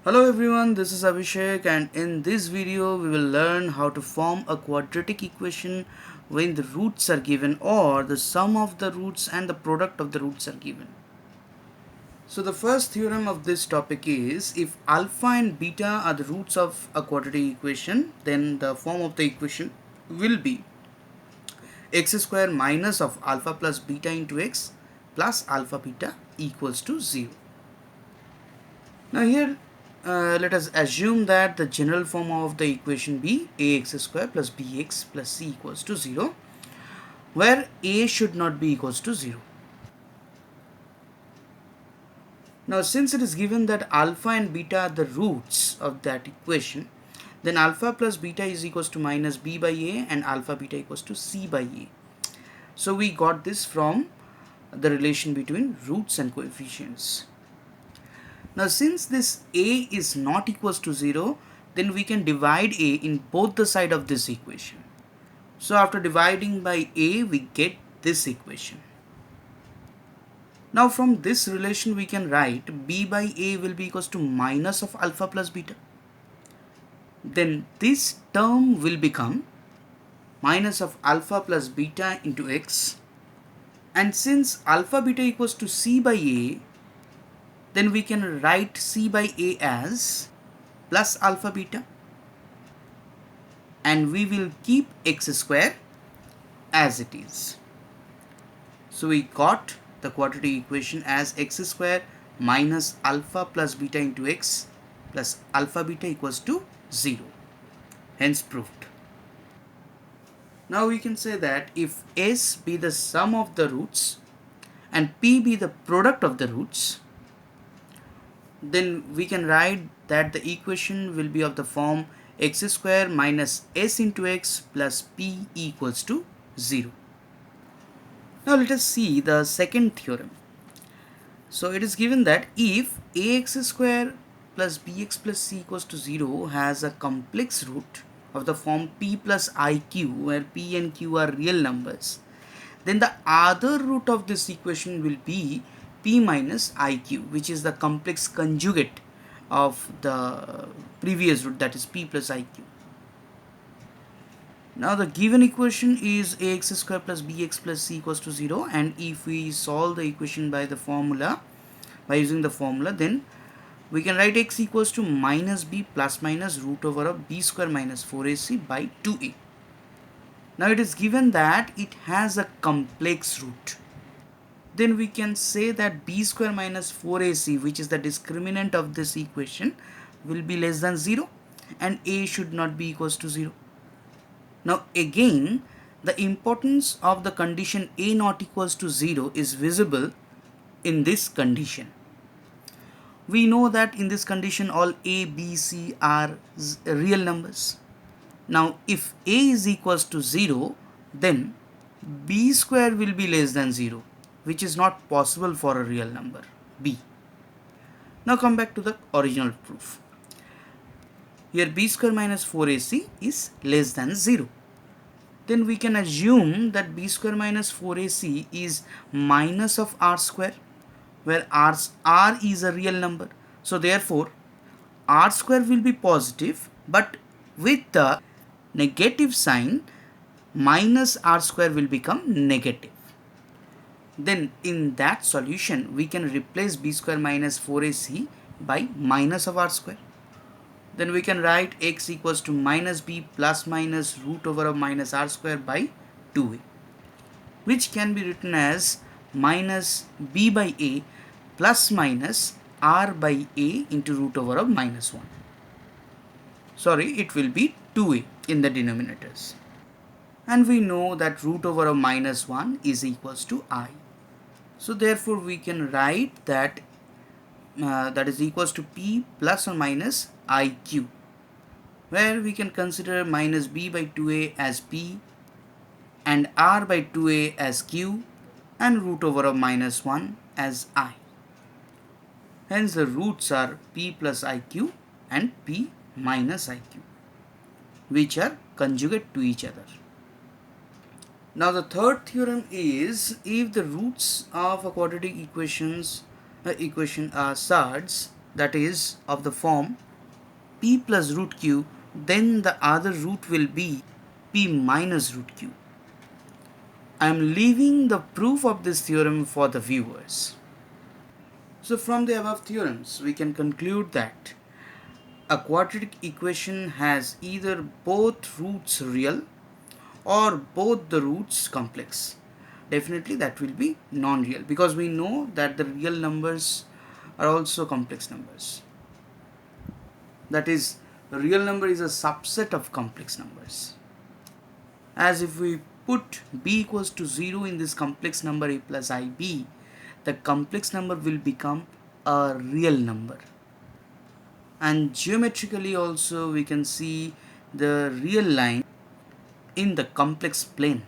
Hello everyone, this is Abhishek, and in this video we will learn how to form a quadratic equation when the roots are given or the sum of the roots and the product of the roots are given. So the first theorem of this topic is if alpha and beta are the roots of a quadratic equation, then the form of the equation will be x square minus of alpha plus beta into x plus alpha beta equals to 0. Now here let us assume that the general form of the equation be ax square plus bx plus c equals to 0, where a should not be equals to 0. Now since it is given that alpha and beta are the roots of that equation, then alpha plus beta is equals to minus b by a and alpha beta equals to c by a. So we got this from the relation between roots and coefficients. Now since this a is not equals to 0, then we can divide a in both the side of this equation. So after dividing by a, we get this equation. Now from this relation we can write b by a will be equals to minus of alpha plus beta. Then this term will become minus of alpha plus beta into x, and since alpha beta equals to c by a, then we can write c by a as plus alpha beta, and we will keep x square as it is. So we got the quadratic equation as x square minus alpha plus beta into x plus alpha beta equals to 0. Hence proved. Now we can say that if s be the sum of the roots and p be the product of the roots, then we can write that the equation will be of the form x square minus s into x plus p equals to 0. Now let us see the second theorem. So it is given that if ax square plus bx plus c equals to 0 has a complex root of the form p plus iq, where p and q are real numbers, then the other root of this equation will be p minus iq, which is the complex conjugate of the previous root, that is p plus iq. Now the given equation is ax square plus bx plus c equals to 0, and if we solve the equation by using the formula, then we can write x equals to minus b plus minus root over of b square minus 4ac by 2a. Now it is given that it has a complex root. Then we can say that b square minus 4ac, which is the discriminant of this equation, will be less than 0 and a should not be equals to 0. Now again, the importance of the condition a not equals to 0 is visible in this condition. We know that in this condition all a, b, c are real numbers. Now if a is equals to 0, then b square will be less than 0, which is not possible for a real number b. Now come back to the original proof. Here b square minus 4ac is less than 0. Then we can assume that b square minus 4ac is minus of r square, where r is a real number. So therefore r square will be positive, but with the negative sign, minus r square will become negative. Then in that solution we can replace b square minus 4ac by minus of r square. Then we can write x equals to minus b plus minus root over of minus r square by 2a, which can be written as minus b by a plus minus r by a into root over of minus 1. Sorry, it will be 2a in the denominators. And we know that root over of minus 1 is equals to I. So therefore we can write that that is equals to p plus or minus iq, where we can consider minus b by 2a as p and r by 2a as q and root over of minus 1 as I. Hence the roots are p plus iq and p minus iq, which are conjugate to each other. Now the third theorem is if the roots of a quadratic equation are such that is of the form p plus root q, then the other root will be p minus root q. I am leaving the proof of this theorem for the viewers. So from the above theorems, we can conclude that a quadratic equation has either both roots real or both the roots complex. Definitely that will be non-real, because we know that the real numbers are also complex numbers. That is, a real number is a subset of complex numbers. As if we put b equals to 0 in this complex number a plus ib, the complex number will become a real number. And geometrically also we can see the real line in the complex plane.